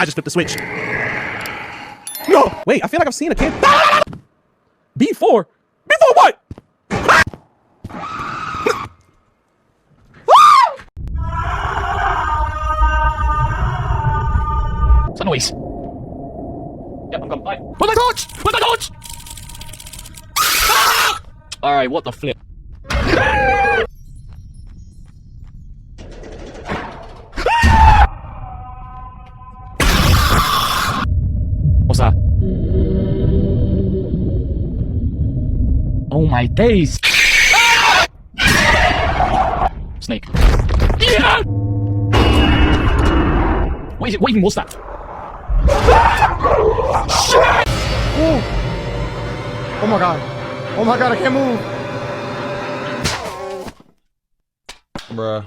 I just flipped the switch. No! Wait, I feel like I've seen a kid. B4? B4 what? What's that noise? Yep, I'm gone. Bye. Where's my torch? Where's my torch? Alright, what the flip? What's that? Oh my days! Snake. Yeah! What is it? What even was that? Shit! Oh my god. Oh my god, I can't move. Bruh.